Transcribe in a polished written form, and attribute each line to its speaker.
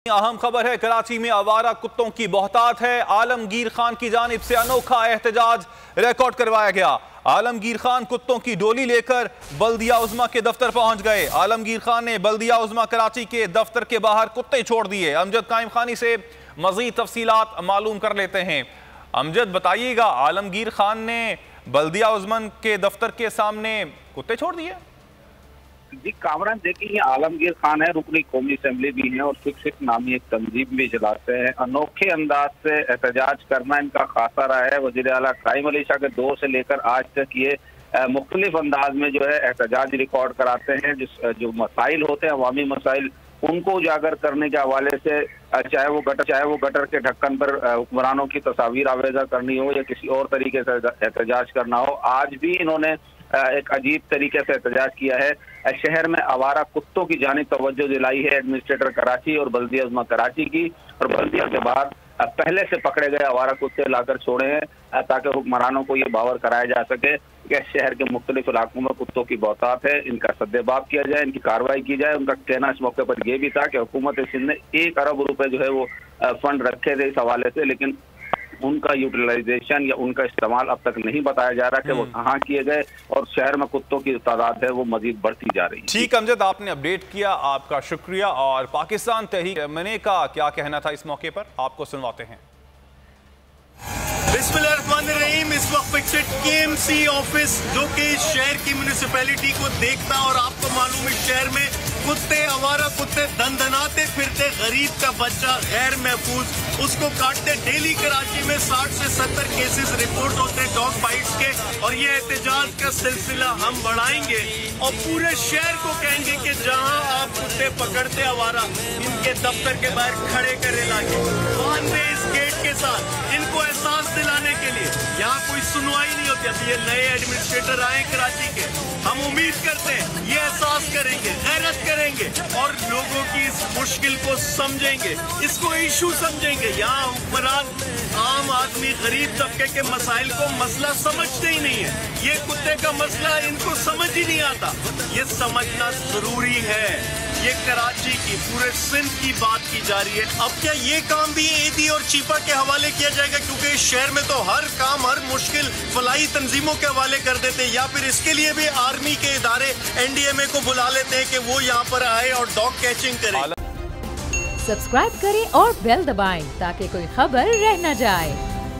Speaker 1: अहम खबर है, कराची में आवारा कुत्तों की बहुतात है। आलमगीर खान की जानिब से अनोखा एहतजाज रिकॉर्ड करवाया गया। आलमगीर खान कुत्तों की डोली लेकर बल्दिया उज़्मा के दफ्तर पहुंच गए। आलमगीर खान ने बल्दिया उज़्मा कराची के दफ्तर के बाहर कुत्ते छोड़ दिए। अमजद कायम खानी से मजीद तफसीलात मालूम कर लेते हैं। अमजद बताइएगा, आलमगीर खान ने बल्दिया उज़्मा के दफ्तर के सामने कुत्ते छोड़ दिए?
Speaker 2: जी कामरान, देखिए ये आलमगीर खान है, रुकनी कौमी असेंबली भी है और फिक्स नामी एक तंजीम भी चलाते हैं। अनोखे अंदाज से एहतजाज करना इनका खासा रहा है। वज़ीर आला कायम अली शाह के दौर से लेकर आज तक ये मुख्तलिफ अंदाज में जो है एहतजाज रिकॉर्ड कराते हैं। जो मसाइल होते हैं, अवामी मसाइल, उनको उजागर करने के हवाले से चाहे वो गटर के ढक्कन पर हुक्मरानों की तस्वीर आवेजा करनी हो या किसी और तरीके से एहतजाज करना हो, आज भी इन्होंने एक अजीब तरीके से एहतजाज किया है। शहर में आवारा कुत्तों की जानिब तवज्जो दिलाई है एडमिनिस्ट्रेटर कराची और बल्दिया उज़्मा कराची की, और बल्दिया के बाद पहले से पकड़े गए आवारा कुत्ते लाकर छोड़े हैं ताकि हुक्मरानों को ये बावर कराया जा सके कि शहर के मुख्तलिफ इलाकों में कुत्तों की बहुतात है, इनका सद्देबाब किया जाए, इनकी कार्रवाई की जाए। उनका कहना इस मौके पर यह भी था कि हुकूमत सिंध ने 1 अरब रुपए जो है वो फंड रखे थे इस हवाले से, लेकिन उनका यूटिलाइजेशन या उनका इस्तेमाल अब तक नहीं बताया जा रहा कि वो कहाँ किए गए, और शहर में कुत्तों की तादाद है वो मजीद बढ़ती जा रही है।
Speaker 1: ठीक अमजद, आपने अपडेट किया, आपका शुक्रिया। और पाकिस्तान तहरीक यमन का क्या कहना था इस मौके पर, आपको सुनवाते हैं।
Speaker 3: बिस्मिल्लाहिर्रहमानिर्रहीम। इस वक्त फिक्सेड KMC ऑफिस जो कि शहर की म्यूनिसिपैलिटी को देखता, और आपको मालूम है शहर में कुत्ते, आवारा कुत्ते दंदनाते फिरते, गरीब का बच्चा गैर महफूज, उसको काटते। डेली कराची में 60 से 70 केसेस रिपोर्ट होते हैं डॉग बाइट्स के, और ये एहतजाज का सिलसिला हम बढ़ाएंगे और पूरे शहर को कहेंगे कि जहां आप कुत्ते पकड़ते आवारा, इनके दफ्तर के बाहर खड़े करे लाके बांध दे इस गेट के साथ। इनको एहसास दिलाने के लिए यहाँ कोई सुनवाई नहीं होती। अब ये नए एडमिनिस्ट्रेटर आए कराची के, हम उम्मीद करते हैं ये एहसास करेंगे, गैरत करेंगे और लोगों की इस मुश्किल को समझेंगे, इसको इशू समझेंगे। यहाँ हुक्मरान आम आदमी, गरीब तबके के मसाइल को मसला समझते ही नहीं है। ये कुत्ते का मसला इनको समझ ही नहीं आता, ये समझना जरूरी है। ये कराची की, पूरे सिंध की बात की जा रही है। अब क्या ये काम भी एदी और चीपा के हवाले किया जाएगा, क्योंकि इस शहर में तो हर काम, हर मुश्किल फलाई तंजीमों के हवाले कर देते हैं, या फिर इसके लिए भी आर्मी के इदारे NDMA को बुला लेते हैं कि वो यहाँ पर आए और डॉग कैचिंग करें।
Speaker 4: सब्सक्राइब करें और बेल दबाएं ताकि कोई खबर रह न जाए।